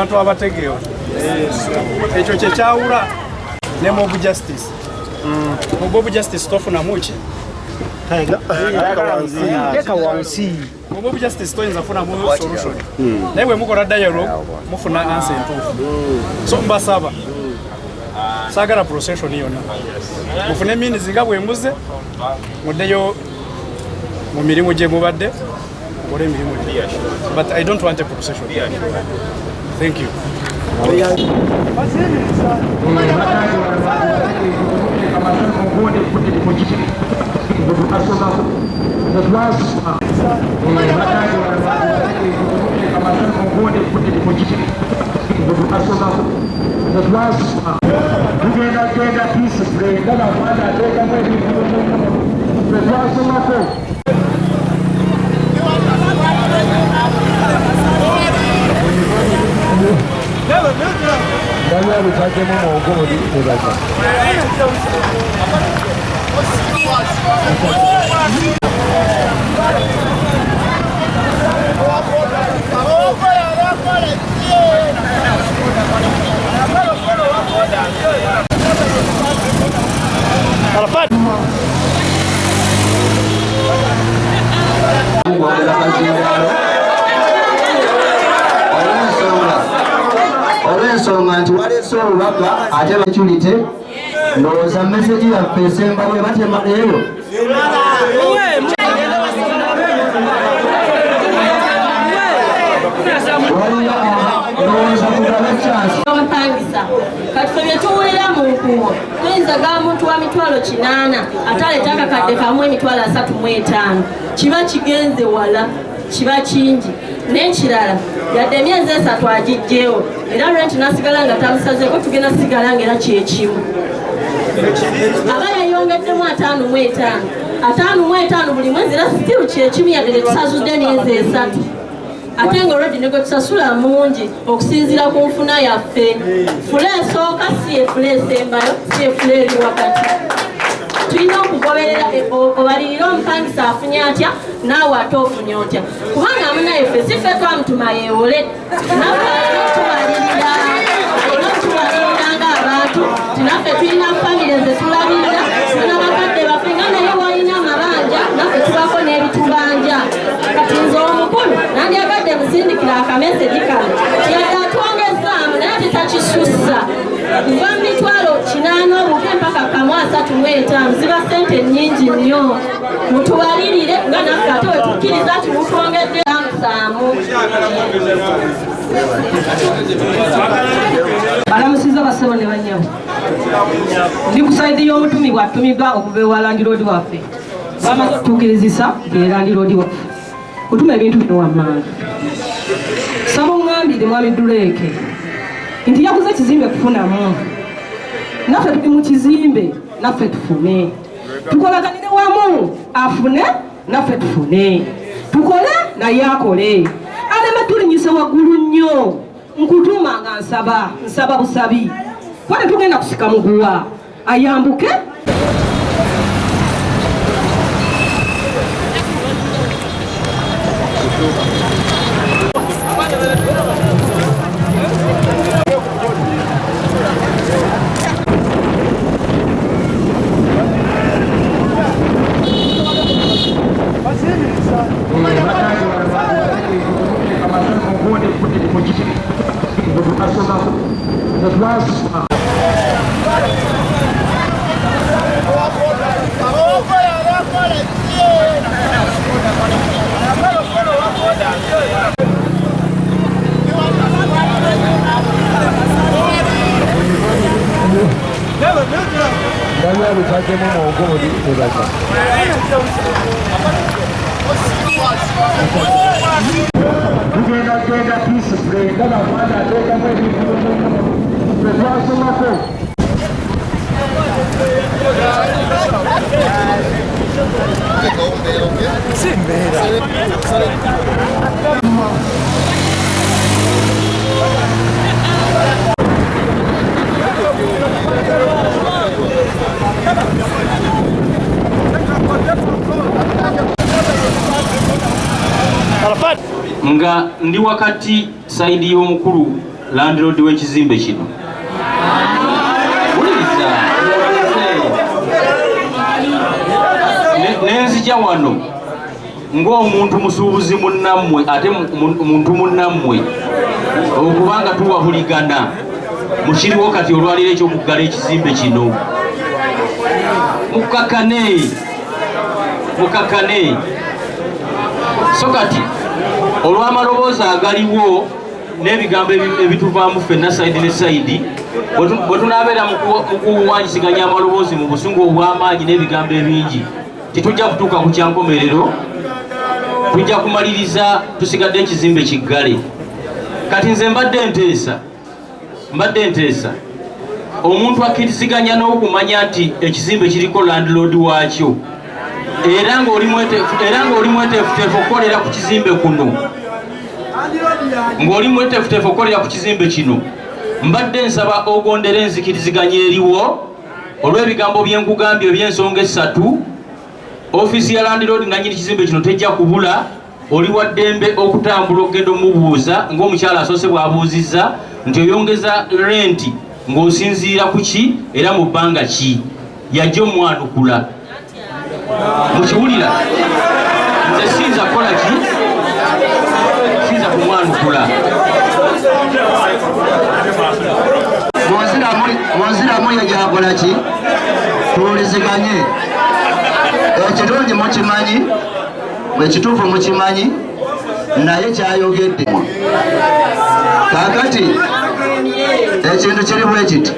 Abantu abategeewo ekyo kyekyawula ne mob justice. Mob justice tofunamu ki? Mob justice toyinza kufunamu solution. Naye bwe mukola dialogue mufuna answer entuufu. So mbasaba saagala procession yonna mufune means nga bwe mbuze muddeyo mu mirimu gye mubadde mukole emirimu gye. But I don't want a procession. Thank you. olw'ensonga nti waleese olubaka ate bakyulite ndowooza meseji yaffe esemba bwe batema leero ndowooza kugaba chansi abapangisa kati bye tuwulira mu nkubo tuyinza ga muntu wa mitwalo 8 ataleeta akakadde kamu emitwalo 35 kiba kigenze wala kiba kingi n'ekirala yadde emyezi 3 agijjeewo era lwenti nasigala nga tamusazeeko tugenda sigala ng'era kyekimu aba yayongeddemu 55 buli mwezi era sitiru kyekimu yadde tetusasudde emyezi 3 ate nga olweddi nego tusasula mungi okusinziira ku nfuna yaffe fula esooka si efula esembayo si efula eri wakati tulina okugoberera obalirira omupangisa afunye atya naawe ate ofunye otya kubanga amunayeffe si ffe twamutuma yeewole naffe alina otubalirira ng'abantu tinaffe tulina famire ze tulabirira tulina bakadde baffe nga naye walina amabanja naffe tubako n'ebitubanja kati nze omukulu nandyagadde musindikira akameseji kano yadde atwongezaamu naye tetakisussa nva mu mitwalo 8 obuke mpaka kamu 35 ziba sente nnyingi nnyo mutubalirire nga naffe ate wetukkiriza nti mutwongedde amusaamu balamusiza basebo ne banyawo ndi ku saidi y'omutumibwa atumibwa okuva ewa landiroodi waffe bamaze okutuukirizisa ng'erandiroodi waffe kutuma ebintu bino wammanga saba oŋŋambire mwami Drake nti yakuze ekizimbe kufunamu naffe tuli mu kizimbe naffe tufune tukolaganire wamu afune naffe tufune tukole naye akole aleme tulinyise waggulu nnyo nkutuma nga nsaba busabi kwate tugenda kusika muguwa ayambuke tugenda peace break nga ndi wakati saidi y'omukulu landlord w'ekizimbe kino. Nenzija wano ng'omuntu musuubuzi munnammwe ate muntu munnammwe okubanga tuwabuligana mukiriwo kati olwaliro ekyokuggala ekizimbe kino. Mukakkane so kati olw'amaloboozi agaliwo n'ebigambo ebituvaamu ffenna sayidi ne sayidi bwe tunaabeera mu kuwanyisiganya amaloboozi mu busungu obw'amaanyi n'ebigambo ebingi titujja kutuuka ku kyankomerero, tujja kumaliriza tusigadde ekizimbe kiggale. Kati nze mbadde nteesa omuntu akkiriziganya n'okumanya nti ekizimbe kiriko landlord waakyo era ng'oli mweteefuteefu okukolera ku kizimbe kuno, kino, mbadde nsaba ogondera enzikiriziganya eriwo olw'ebigambo bye nkugambye eby'ensonga essatu. Ofiisi ya landlord nannyini kizimbe kino tejja kubula, oli wa ddembe okutambula okugenda omubuuza ng'omukyala asoose bw'abuuzizza nti oyongeza renti ng'osinziira ku ki era mu bbanga ki, yajja omwanukula. Mukiwulira? Nze siyinza kukola ki? Siyinza kumwanukula. Munziramu yagyakola ki? Tuwuliziganye. Ekirungi mukimanyi, ekituufu mukimanyi, naye kyayogedde. Kaakati ekintu kiri bwe kiti,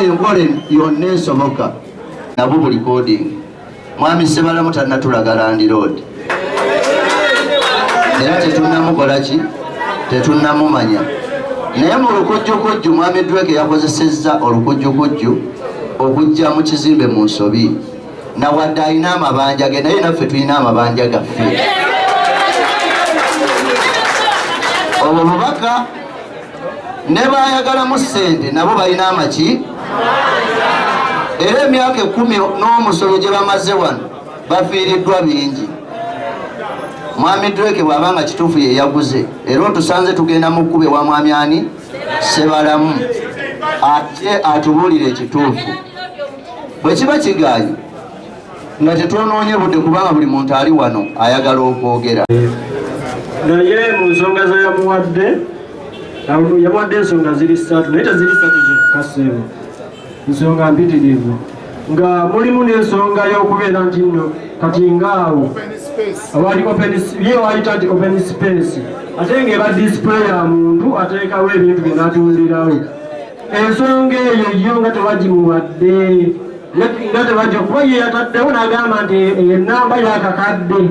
enkola yonna esoboka nabo buli recording. Mwami Sebalamu tannatulaga landlord era tetunnamukola ki, tetunnamumanya. Naye mu lukujjukujju mwami Drake yakozesezza olukujjukujju okujja mu kizimbe mu nsobi, nawadde alina amabanja ge, naye naffe tulina amabanja gaffe. Obwo bubaka ne baayagalamu ssente nabo balina amaki, era emyaka 10 n'omusolo gye bamaze wano bafiiriddwa bingi. Mwami Drake bw'abanga kituufu ye yaguze, era otusanze tugenda mu kkube wa mwami ani Sebalamu ate atubuulire ekituufu. Bwe kiba kigaanyi nga tetwonoonye budde kubanga buli muntu ali wano ayagala okwogera. Naye mu nsonga ze yamuwadde ensonga ziri 3 naye teziri 3 zikkaseemu, nsonga mpitirivu, nga mulimu n'ensonga y'okubeera nti nno kati ngaawo awali ye wayita nti open space ate ng'eba display ya muntu ateekawo ebintu bye n'atundirawo. Ensonga eyo yo nga tebagimuwadde, nga tebajja kuba ye yataddewo n'agamba nti ennamba yakakadde,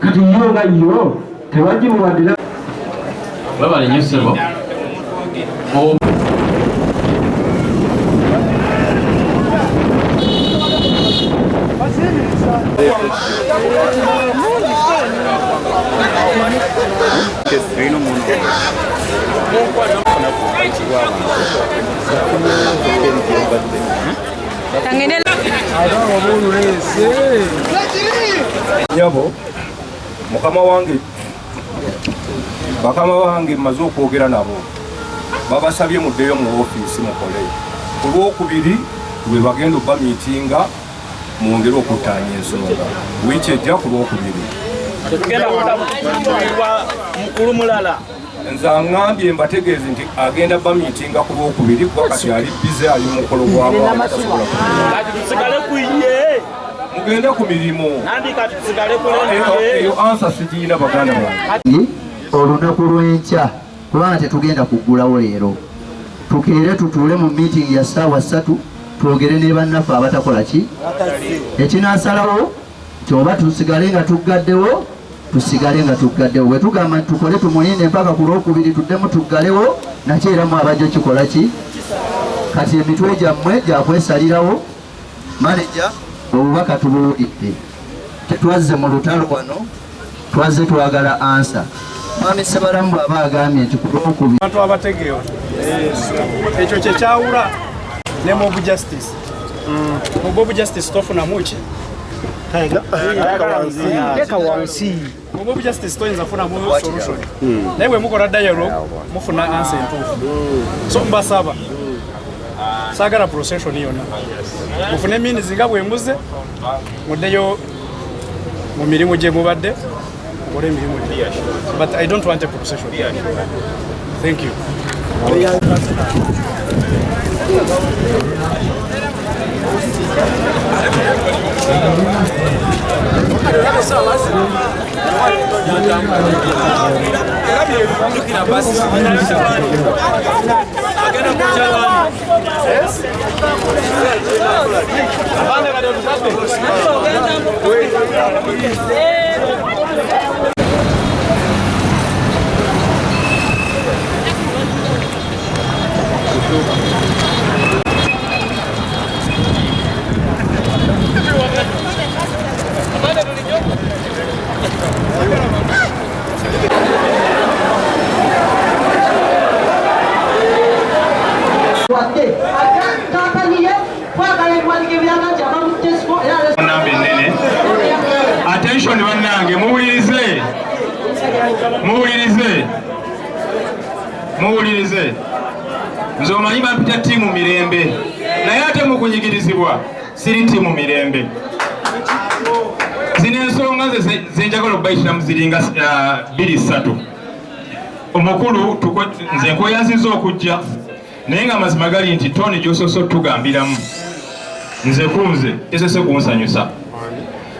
kati yo nga yo tebagimuwadde. Babale nnyo ssebo. Nyabo mukama wange bakama wange maze okwogera nabo babasabye muddeyo mu ofiisi mukole ku lwokubiri lwe bagenda obba miitinga mwongere okuttaanya ensonga wiiki ejja ku lwokubiri mukulu mulala nze aŋŋambye mbategeeze nti agenda bba miitinga ku lwokubiri kuba kati ali bize ali mu mukolo gw'abaana tasobola mugende ku mirimu eyo ansa sigiina baganda bange. Olunaku lw'enkya kubanga tetugenda kuggulawo leero, tukeere tutuule mu meeting ya ssaawa 3 twogere ne bannaffe abatakola ki, ekinaasalawo nti oba tusigale nga tuggaddewo tusigale nga tuggaddewo. Bwe tugamba nti tukole tumulinde mpaka ku Lwokubiri tuddemu tuggalewo, nakyo era mu abajja kikola ki? Kati emitwe gyammwe gyakwesalirawo. Maneja, obubaka tubuwulidde, tetwazze mu lutalo wano, twazze twagala ansa. Mwami Ssebalamu bw'aba agambye nti ku Lwokubiri abantu abategeewa ekyo kyekyawula ne mob justice. Mob justice tofunamu ki? Teka wansi. Mob justice toyinza kufunamu solution. Naye bwe mukola dialogue mufuna answer entuufu. So mbasaba saagala procession yonna mufune means nga bwe mbuze muddeyo mu mirimu gye mubadde mukole emirimu gye. But I don't want a procession. Thank you. Attention bannange, muwulirize. Nze omanyi bampita ttiimu mirembe, naye ate mu kunyigirizibwa siri ttiimu mirembe. Zino ensonga ze njagala okubayitiramu ziringa 2-3. Omukulu nze nkweyanziza okujja, naye nga mazima gali nti Tony gy'osoose otugambiramu nze kunze tesese kunsanyusa.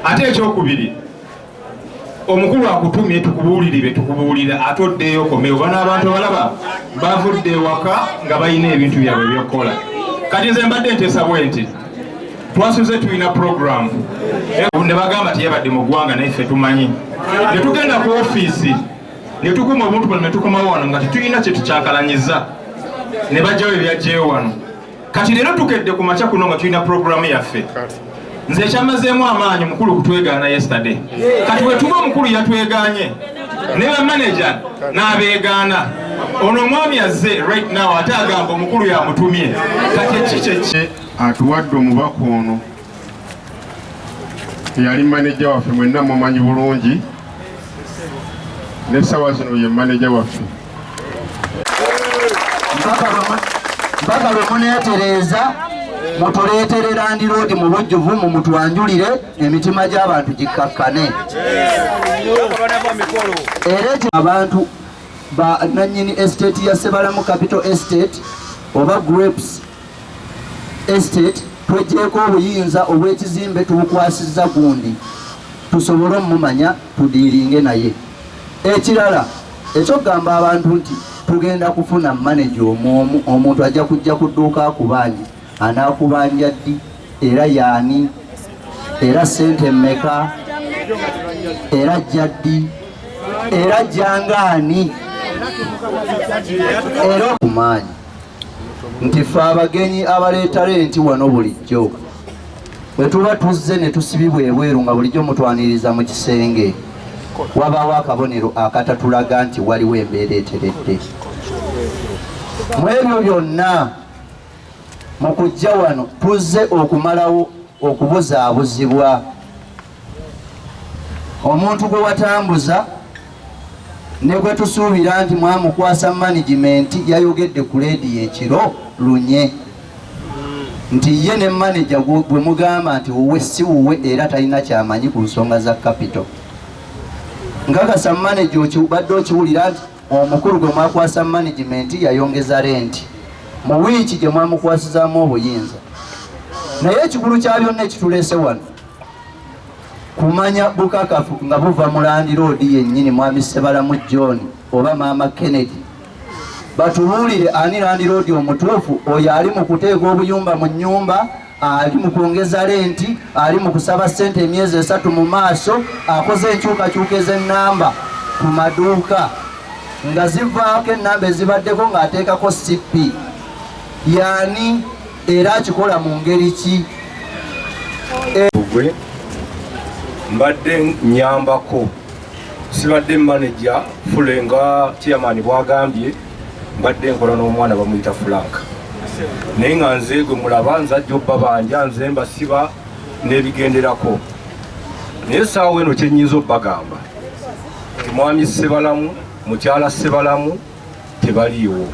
Ate ekyokubiri, omukulu akutumye tukubuulira ate oddeeyo okomewo. Bano abantu abalaba bavudde ewaka nga balina ebintu byabwe byokkola. Kati nze mbadde nteesa bwe nti twasuze tulina program ne bagamba tiyabadde mu ggwanga naye ffe tumanyi. Ne tugenda ku ofiisi ne tukuma obuntu bano ne tukomawo wano nga tetulina kye tukyakalanyiza ne bajjawo ebyajjayo wano. Kati leero tukedde ku makya kuno nga tulina programu yaffe. Nze ekyamazeemu amaanyi mukulu kutwegaana yesterday. Kati bwe tuba omukulu yatwegaanye ne ba manager n'abeegaana, ono omwami azze right now ate agamba omukulu yamutumye. Kati ekiki atuwadde omubaka ono yali maneja waffe, mwenna mumanyi bulungi, n'essawa zino ye maneja waffe. Mpaka lwe muneetereza mutuleetere Land Road mu bujjuvu mumutwanjulire emitima gy'abantu gikkakkane. Era abantu nannyini estate ya Ssebalamu Capital Estate oba Grapes Estate twejeeko obuyinza obw'ekizimbe tubukwasizza gundi tusobole omumanya tudiiringe naye. Ekirala ekyokugamba abantu nti tugenda kufuna manager omwomu, omuntu ajja kujja ku dduuka akubanji, anaakubanja ddi era yaani era ssente mmeka era jjaddi era jangaani era okumaanyi nti ffe abagenyi abaleeta lenti wano bulijjo bwe tuba tuzze ne tusibibwa ebweru nga bulijjo mutwaniriza mu kisenge wabaawo akabonero akatatulaga nti waliwo embeera eteredde. Mu ebyo byonna mu kujja wano tuzze okumalawo okubuzaabuzibwa. Omuntu gwe watambuza ne gwe tusuubira nti mwamukwasa management yayogedde ku leediyo ekiro lunye nti ye ne manager bwe mugamba nti wowe si wuwe era talina kyamanyi ku nsonga za capital. Nkakasa manager okibadde okiwulira nti omukulu gwe mwakwasa management yayongeza renti mu wiiki gye mwamukwasizaamu obuyinza. Naye ekikulu kya byonna ekituleese wano kumanya bukakafu nga buva mu Land Road yennyini mwami Ssebalamu John oba maama Kennedy batubuulire ani Land Road omutuufu, oyo ali mu kuteeka obuyumba mu nnyumba ali mu kwongeza lenti, ali mu kusaba ssente emyezi 3 mu maaso, akoze enkyukakyuka ez'ennamba ku maduuka nga zivaako ennamba ezibaddeko ng'ateekako CP. Yani era akikola mu ngeri ki? Mbadde nyambako, sibadde manager fule nga chairman bwagambye, mbadde nkola n'omwana bamuyita Frank. Naye nga nze gwe mulaba nzajja obba banja, nze mbasiba n'ebigenderako. Naye saawa eno kyennyinza obbagamba nti mwami Ssebalamu, mukyala Ssebalamu tebaliiwo.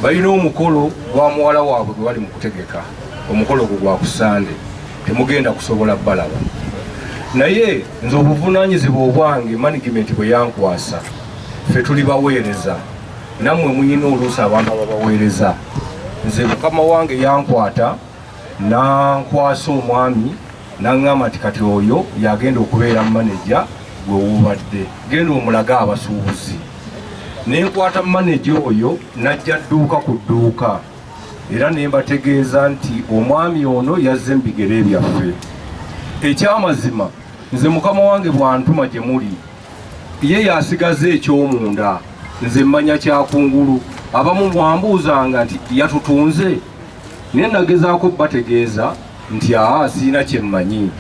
Balina omukolo gwa muwala waabwe gwe bali mu kutegeka. Omukolo gwo gwa ku Sande, temugenda kusobola balaba. Naye nze obuvunaanyizibwa obwange management bwe yankwasa, ffe tuli baweereza, nammwe muyina oluusi abantu ababaweereza. Nze mukama wange yankwata nankwasa omwami naŋŋamba nti kati oyo yagenda okubeera manager gwe wubadde, genda omulaga abasuubuzi. Nenkwata manager oyo najja dduuka ku dduuka, era ne mbategeeza nti omwami ono yazze mu bigere byaffe. Ekyamazima nze mukama wange bw'antuma gye muli, ye yasigaze eky'omunda, nze mmanya kyakungulu. Abamu mwambuuzanga nti yatutunze, naye nagezaako bategeeza nti siina kye mmanyi,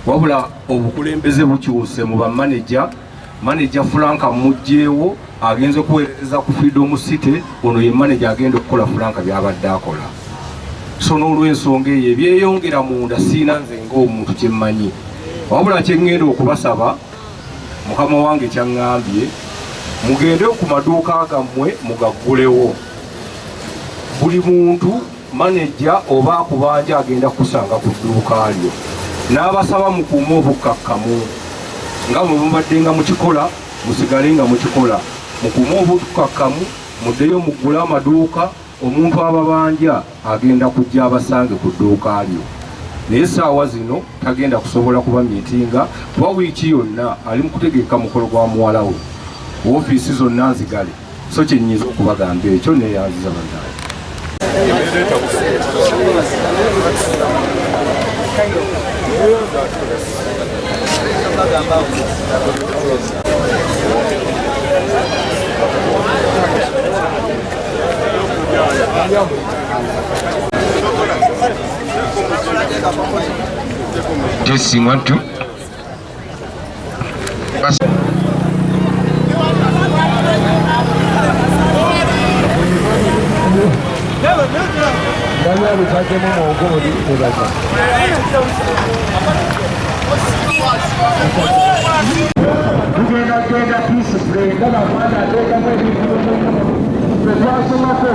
wabula obukulembeze bukyuse mu bamaneja. Manager Frank mujjeewo agenze kuweereza ku Freedom City, ono ye manager agenda okukola Frank byabadde akola. So n'olw'ensonga eyo ebyeyongera munda siina nze ng'omuntu kye mmanyi, wabula kye ŋŋenda okubasaba, mukama wange kyaŋŋambye, mugende ku maduuka gammwe mugaggulewo. Buli muntu manager oba akubanja agenda kusanga ku dduuka lyo. N'abasaba mukuume obukkakkamu nga bwe mubadde nga mukikola, musigale nga mukikola. Mukuume obukkakkamu, muddeyo muggule amaduuka, omuntu ababanja agenda kujja abasange ku dduuka lyo. Naye essaawa zino tagenda kusobola kuba miitinga, kuba wiiki yonna ali mu kutegeka mukolo gwa muwala we. Woofiisi zonna nzigale, so kyennyinza okubagamba ekyo neeyanziza bannaye. Testing 1 2. Tugenda peace break, ndaba mwana ateekamu ebintu byonna. Ffe twasomako